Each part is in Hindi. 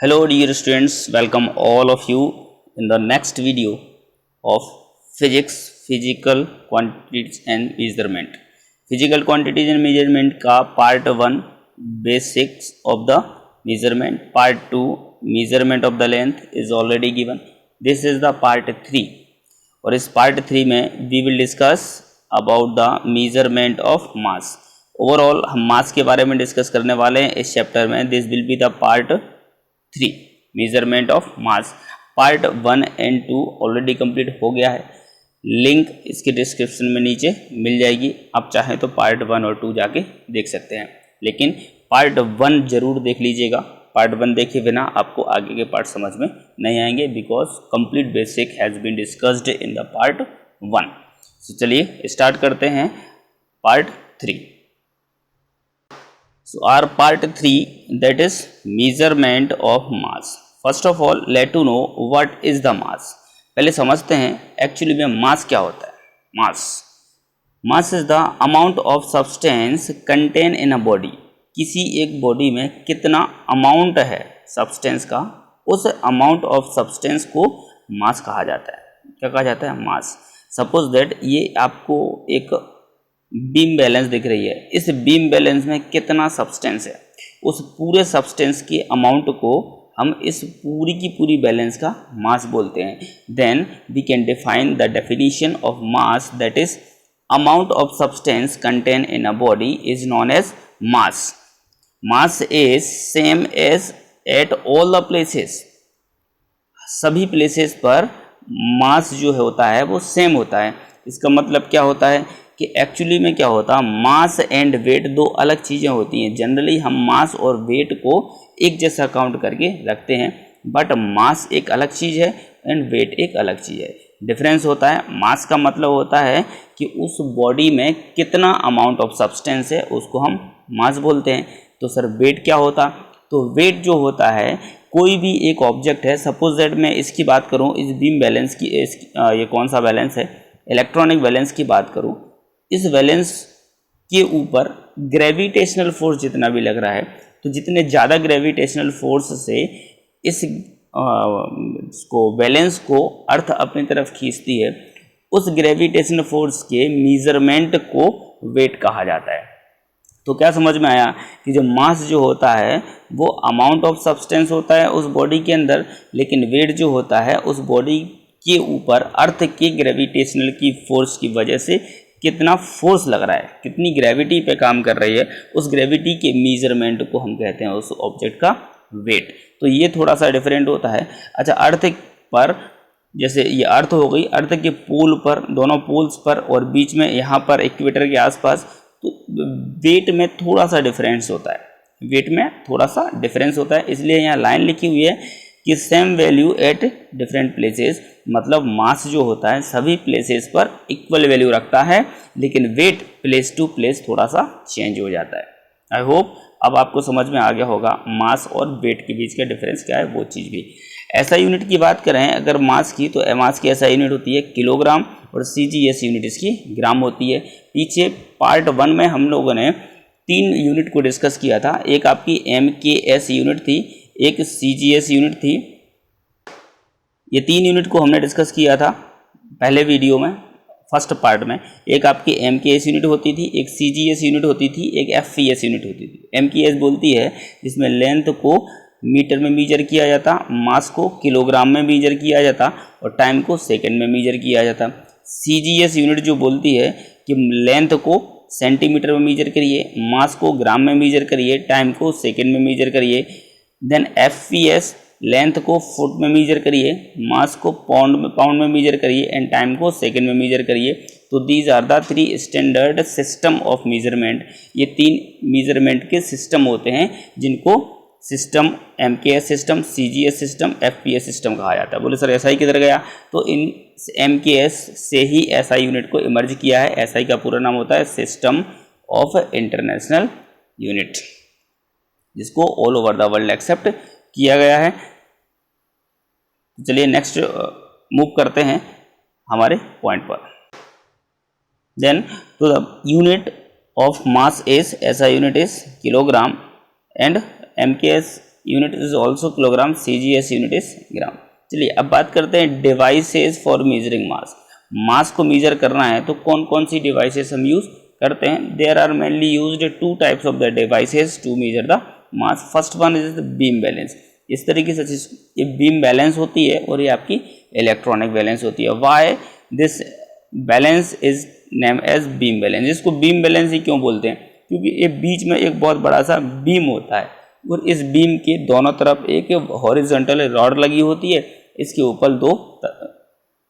Hello dear students, welcome all of you in the next video of physics, physical quantities and measurement. Physical quantities and measurement का part 1 basics of the measurement, part 2 measurement of the length is already given. This is the part 3 और इस part 3 में we will discuss about the measurement of mass. Overall हम मास के बारे में डिस्कस करने वाले हैं इस चैप्टर में. This will be the part 3 measurement of mass. Part 1 and 2 already complete हो गया है. लिंक इसके डिस्क्रिप्शन में नीचे मिल जाएगी. आप चाहें तो पार्ट 1 और 2 जाके देख सकते हैं, लेकिन पार्ट 1 जरूर देख लीजिएगा. पार्ट 1 देखे बिना आपको आगे के पार्ट समझ में नहीं आएंगे, because complete basic has been discussed in the part 1. तो चलिए स्टार्ट करते हैं part 3. So our part 3, that is measurement of mass. First of all, let to know what is the mass. पहले समझते हैं एक्चुअली में मास क्या होता है. Mass is the amount of substance contain in a body. किसी एक बॉडी में कितना अमाउंट है सब्सटेंस का, उस अमाउंट ऑफ सब्सटेंस को मास कहा जाता है. क्या कहा जाता है? मास. सपोज दैट ये आपको एक बीम बैलेंस दिख रही है. इस बीम बैलेंस में कितना सब्सटेंस है, उस पूरे सब्सटेंस के अमाउंट को हम इस पूरी की पूरी बैलेंस का मास बोलते हैं. Then we can define the definition of mass, that is amount of substance contain in a body is known as mass. Mass is same as at all the places. सभी प्लेसेस पर मास जो होता है वो सेम होता है. इसका मतलब क्या होता है कि एक्चुअली में क्या होता है, मास एंड वेट दो अलग चीज़ें होती हैं. जनरली हम मास और वेट को एक जैसा काउंट करके रखते हैं, बट मास एक अलग चीज़ है एंड वेट एक अलग चीज़ है. डिफरेंस होता है. मास का मतलब होता है कि उस बॉडी में कितना अमाउंट ऑफ सब्सटेंस है, उसको हम मास बोलते हैं. तो सर वेट क्या होता? तो वेट जो होता है, कोई भी एक ऑब्जेक्ट है. सपोज दैट मैं इसकी बात करूँ, इस बीम बैलेंस की, ये कौन सा बैलेंस है, इलेक्ट्रॉनिक बैलेंस की बात करूँ. इस बैलेंस के ऊपर ग्रेविटेशनल फोर्स जितना भी लग रहा है, तो जितने ज़्यादा ग्रेविटेशनल फोर्स से इस को बैलेंस को अर्थ अपनी तरफ खींचती है, उस ग्रेविटेशनल फोर्स के मेजरमेंट को वेट कहा जाता है. तो क्या समझ में आया कि जो मास जो होता है वो अमाउंट ऑफ सब्सटेंस होता है उस बॉडी के अंदर, लेकिन वेट जो होता है उस बॉडी के ऊपर अर्थ के ग्रेविटेशनल की फोर्स की वजह से कितना फोर्स लग रहा है, कितनी ग्रेविटी पे काम कर रही है, उस ग्रेविटी के मेजरमेंट को हम कहते हैं उस ऑब्जेक्ट का वेट. तो ये थोड़ा सा डिफरेंट होता है. अच्छा, अर्थ पर जैसे ये अर्थ हो गई, अर्थ के पोल पर, दोनों पोल्स पर और बीच में यहाँ पर इक्वेटर के आसपास, तो वेट में थोड़ा सा डिफरेंस होता है. वेट में थोड़ा सा डिफरेंस होता है, इसलिए यहाँ लाइन लिखी हुई है कि same value at different places. मतलब मास जो होता है सभी प्लेसेस पर इक्वल वैल्यू रखता है, लेकिन वेट प्लेस टू प्लेस थोड़ा सा चेंज हो जाता है. आई होप अब आपको समझ में आ गया होगा मास और वेट के बीच का डिफरेंस क्या है, वो चीज़ भी. ऐसा यूनिट की बात करें अगर मास की, तो मास की ऐसा यूनिट होती है किलोग्राम, और CGS यूनिट इसकी ग्राम होती है. पीछे पार्ट 1 में हम लोगों ने 3 यूनिट को डिस्कस किया था. एक आपकी MKS यूनिट थी, एक CGS यूनिट थी. ये 3 यूनिट को हमने डिस्कस किया था पहले वीडियो में, फर्स्ट पार्ट में. एक आपकी MKS यूनिट होती थी, एक CGS यूनिट होती थी, एक FPS यूनिट होती थी. MKS बोलती है जिसमें लेंथ को मीटर में मीजर किया जाता, मास को किलोग्राम में मीजर किया जाता और टाइम को सेकंड में मीजर किया जाता. CGS यूनिट जो बोलती है कि लेंथ को सेंटीमीटर में मीजर करिए, मास को ग्राम में मीजर करिए, टाइम को सेकेंड में मीजर करिए. देन FPS लेंथ को फुट में मीजर करिए, मास को पाउंड में मीजर करिए एंड टाइम को सेकंड में मीजर करिए. तो these are the 3 standard system of measurement. ये 3 मेजरमेंट के सिस्टम होते हैं जिनको system MKS system, CGS system, FPS system कहा जाता है. बोले सर SI किधर गया? तो इन MKS से ही SI यूनिट को इमर्ज किया है. SI का पूरा नाम होता है सिस्टम ऑफ इंटरनेशनल यूनिट, जिसको all over the world accept किया गया है. चलिए नेक्स्ट मूव करते हैं हमारे पॉइंट पर. देन तो the unit of mass is, SI unit is kilogram and MKS unit is also kilogram, CGS unit is gram. चलिए अब बात करते हैं devices for measuring mass. Mass को मेजर करना है तो कौन कौन सी डिवाइसेस हम यूज करते हैं? There are mainly used two types of the devices to measure the mass. First one is the beam balance. इस तरीके से ये बीम बैलेंस होती है और ये आपकी इलेक्ट्रॉनिक बैलेंस होती है। Why this balance is name as beam balance. इसको बीम बैलेंस ही क्यों बोलते हैं? क्योंकि ये बीच में एक बहुत बड़ा सा बीम होता है और इस बीम के दोनों तरफ एक हॉरिजॉन्टल रॉड लगी होती है, इसके ऊपर दो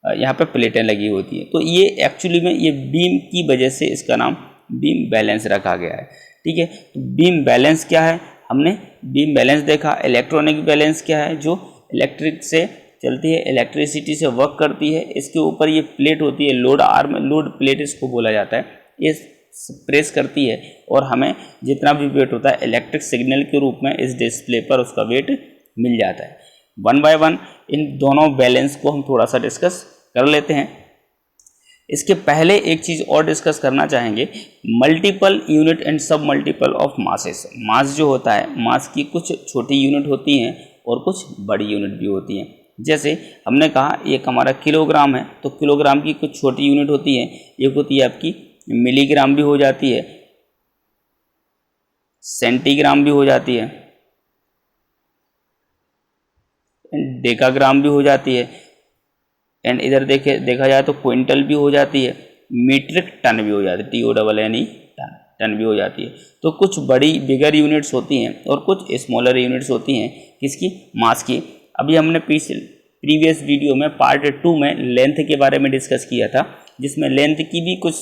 यहाँ पे प्लेटें लगी होती है। तो ये एक्चुअली में ये बीम की वजह से इसका नाम बीम बैलेंस रखा गया है। ठीक है, तो बीम बैलेंस क्या है? हमने बीम बैलेंस देखा। इलेक्ट्रॉनिक बैलेंस क्या है? जो इलेक्ट्रिक से चलती है, इलेक्ट्रिसिटी से वर्क करती है। इसके ऊपर ये प्लेट होती है, लोड आर्म, लोड प्लेट इसको बोला जाता है। ये प्रेस करती है और हमें जितना भी वेट होता है इलेक्ट्रिक सिग्नल के रूप में इस डिस्प्ले पर उसका वेट मिल जाता है। वन बाय वन इन दोनों बैलेंस को हम थोड़ा सा डिस्कस कर लेते हैं। इसके पहले एक चीज़ और डिस्कस करना चाहेंगे, multiple unit and sub multiple of masses. मास जो होता है, मास की कुछ छोटी यूनिट होती हैं और कुछ बड़ी यूनिट भी होती हैं। जैसे हमने कहा एक हमारा किलोग्राम है, तो किलोग्राम की कुछ छोटी यूनिट होती है। एक होती है आपकी मिलीग्राम भी हो जाती है, सेंटीग्राम भी हो जाती है, डेकाग्राम भी हो जाती है, एंड इधर देखा जाए तो क्विंटल भी हो जाती है, मीट्रिक टन भी हो जाती है, TONNE टन भी हो जाती है। तो कुछ बड़ी बिगर यूनिट्स होती हैं और कुछ स्मॉलर यूनिट्स होती हैं किसकी? मास की। अभी हमने प्रीवियस वीडियो में पार्ट 2 में लेंथ के बारे में डिस्कस किया था, जिसमें लेंथ की भी कुछ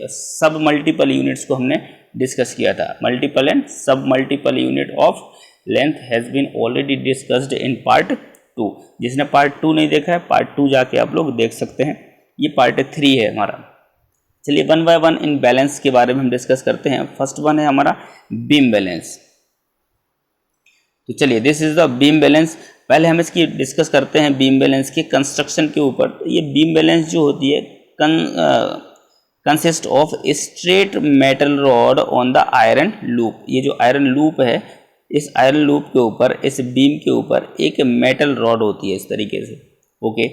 सब मल्टीपल यूनिट्स को हमने डिस्कस किया था। Multiple and sub multiple unit of length has been already discussed in part 2। जिसने पार्ट 2 नहीं देखा है, पार्ट 2 जाके आप लोग देख सकते हैं। ये पार्ट 3 है हमारा। चलिए one by one in balance के बारे में हम डिस्कस करते हैं। फर्स्ट वन है हमारा बीम बैलेंस। तो चलिए this is the beam balance. पहले हम इसकी डिस्कस करते हैं बीम बैलेंस के कंस्ट्रक्शन के ऊपर। तो ये बीम बैलेंस जो होती है consist of straight metal rod on the iron loop. ये जो आयरन लूप है, इस आयरन लूप के ऊपर, इस बीम के ऊपर एक मेटल रॉड होती है इस तरीके से। Okay,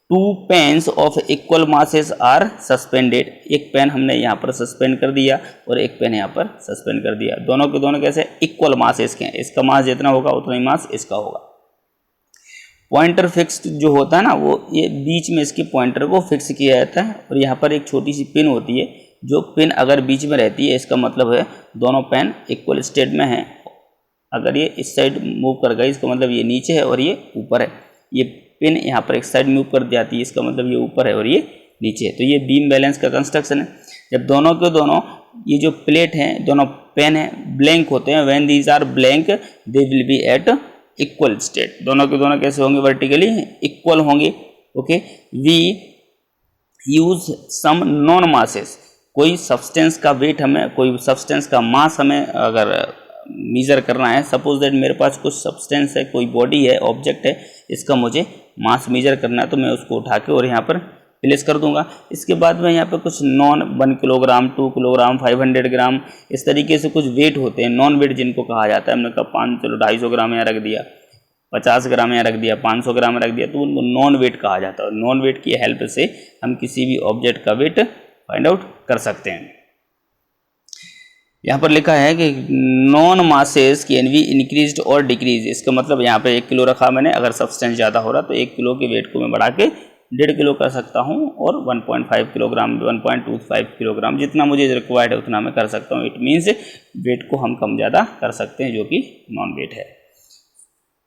2 pans of equal masses are suspended. एक पेन हमने यहाँ पर सस्पेंड कर दिया और एक पेन यहाँ पर सस्पेंड कर दिया। दोनों के दोनों कैसे? इक्वल मासेस के हैं। इसका मास जितना होगा उतना ही मास इसका होगा। पॉइंटर फिक्स्ड जो होता है ना, वो ये बीच में इसके पॉइंटर को फिक्स किया जाता है और यहाँ पर एक छोटी सी पिन होती है। जो पिन अगर बीच में रहती है, इसका मतलब है दोनों पेन इक्वल स्टेट में हैं। अगर ये इस साइड मूव कर गई, इसका मतलब ये नीचे है और ये ऊपर है। ये पिन यहाँ पर एक साइड मूव कर जाती है, इसका मतलब ये ऊपर है और ये नीचे है। तो ये बीम बैलेंस का कंस्ट्रक्शन है। जब दोनों के दोनों ये जो प्लेट हैं, दोनों पेन हैं, ब्लैंक होते हैं, when these are blank they will be at equal state. दोनों के दोनों कैसे होंगे? वर्टिकली इक्वल होंगे। Okay, we use some known masses. कोई सब्सटेंस का वेट हमें, कोई सब्सटेंस का मास हमें अगर मेजर करना है, सपोज दैट मेरे पास कुछ सब्सटेंस है, कोई बॉडी है, ऑब्जेक्ट है, इसका मुझे मास मेजर करना है, तो मैं उसको उठा के और यहाँ पर प्लेस कर दूंगा। इसके बाद में यहाँ पे कुछ नॉन 1 किलोग्राम, 2 किलोग्राम, 500 ग्राम, इस तरीके से कुछ वेट होते हैं, नॉन वेट जिनको कहा जाता है। हमने कहा 250 ग्राम यहाँ रख दिया, 50 ग्राम यहाँ रख दिया, 500 ग्राम रख दिया, तो उनको नॉन वेट कहा जाता है। नॉन वेट की हेल्प से हम किसी भी ऑब्जेक्ट का वेट फाइंड आउट कर सकते हैं। यहाँ पर लिखा है कि non masses can be increased और डिक्रीज। इसका मतलब यहाँ पे 1 किलो रखा मैंने, अगर सब्सटेंस ज़्यादा हो रहा तो 1 किलो के वेट को मैं बढ़ा के 1.5 किलो कर सकता हूँ, और 1.5 किलोग्राम, 1.25 किलोग्राम, जितना मुझे रिक्वायर्ड है उतना मैं कर सकता हूँ। इट मीन्स वेट को हम कम ज़्यादा कर सकते हैं, जो कि नॉन वेट है।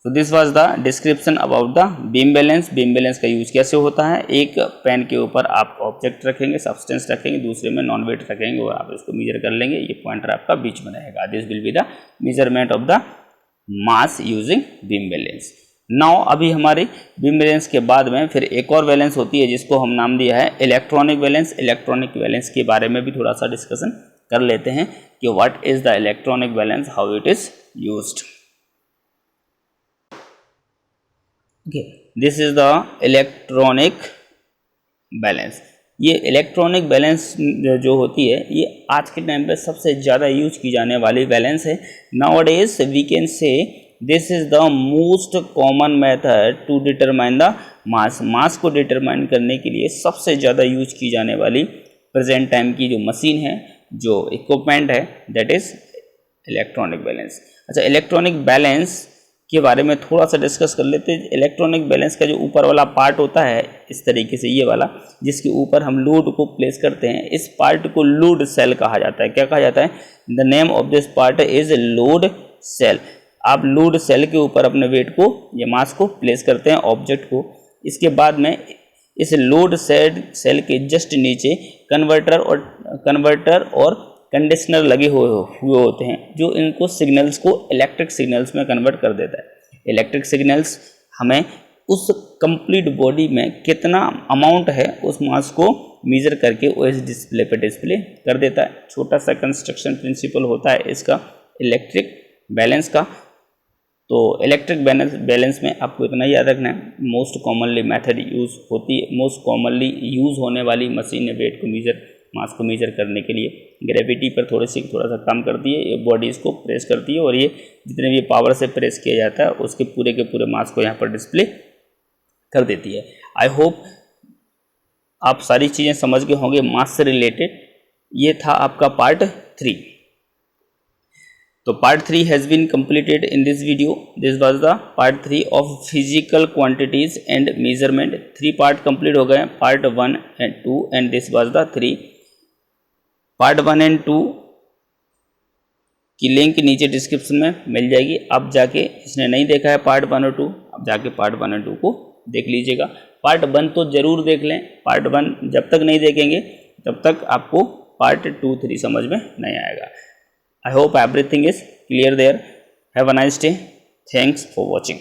तो this was the description about the beam balance. Beam balance का यूज कैसे होता है? एक पेन के ऊपर आप ऑब्जेक्ट रखेंगे, सब्सटेंस रखेंगे, दूसरे में नॉन वेट रखेंगे और आप इसको मेजर कर लेंगे। ये पॉइंटर आपका बीच में रहेगा। This will be the measurement of the mass using beam balance. Now अभी हमारे बीम बैलेंस के बाद में फिर एक और बैलेंस होती है, जिसको हम नाम दिया है इलेक्ट्रॉनिक बैलेंस। इलेक्ट्रॉनिक बैलेंस के बारे में भी थोड़ा सा डिस्कशन कर लेते हैं कि what is the electronic balance, how it is used. Okay, this is the electronic balance। ये इलेक्ट्रॉनिक बैलेंस जो होती है, ये आज के टाइम पे सबसे ज़्यादा यूज की जाने वाली बैलेंस है। Nowadays we can say this is the most common method to determine the mass. Mass को डिटरमाइन करने के लिए सबसे ज़्यादा यूज की जाने वाली प्रेजेंट टाइम की जो मशीन है, जो इक्विपमेंट है, दैट इज इलेक्ट्रॉनिक बैलेंस। अच्छा, इलेक्ट्रॉनिक बैलेंस के बारे में थोड़ा सा डिस्कस कर लेते हैं। इलेक्ट्रॉनिक बैलेंस का जो ऊपर वाला पार्ट होता है इस तरीके से, ये वाला जिसके ऊपर हम लोड को प्लेस करते हैं, इस पार्ट को लोड सेल कहा जाता है। क्या कहा जाता है? The name of this part is load cell. आप लोड सेल के ऊपर अपने वेट को या मास को प्लेस करते हैं, ऑब्जेक्ट को। इसके बाद में इस लोड सेल के जस्ट नीचे कन्वर्टर और कंडीशनर लगे हुए होते हैं, जो इनको सिग्नल्स को इलेक्ट्रिक सिग्नल्स में कन्वर्ट कर देता है। इलेक्ट्रिक सिग्नल्स हमें उस कंप्लीट बॉडी में कितना अमाउंट है उस मास को मेजर करके ओएस डिस्प्ले पे डिस्प्ले कर देता है। छोटा सा कंस्ट्रक्शन प्रिंसिपल होता है इसका इलेक्ट्रिक बैलेंस का। तो इलेक्ट्रिक बैलेंस में आपको इतना याद रखना है, मोस्ट कॉमनली मेथड यूज होती है, मोस्ट कॉमनली यूज होने वाली मशीन है वेट को मेजर, मास को मेजर करने के लिए। ग्रेविटी पर थोड़ा सा काम करती है, ये बॉडी इसको प्रेस करती है, और ये जितने भी पावर से प्रेस किया जाता है उसके पूरे के पूरे मास को यहाँ पर डिस्प्ले कर देती है। आई होप आप सारी चीज़ें समझ गए होंगे मास से रिलेटेड। ये था आपका पार्ट 3। तो part 3 has been completed in this video. This was the part 3 of physical quantities and measurement. 3 part complete हो गए, part 1 and 2, and this was the 3. Part 1 and 2 की लिंक नीचे डिस्क्रिप्शन में मिल जाएगी। आप जाके, इसने नहीं देखा है पार्ट 1 और 2, आप जाके पार्ट 1 और 2 को देख लीजिएगा। पार्ट 1 तो ज़रूर देख लें। पार्ट 1 जब तक नहीं देखेंगे तब तक आपको पार्ट 2, 3 समझ में नहीं आएगा। I hope everything is clear there. Have a nice day. Thanks for watching.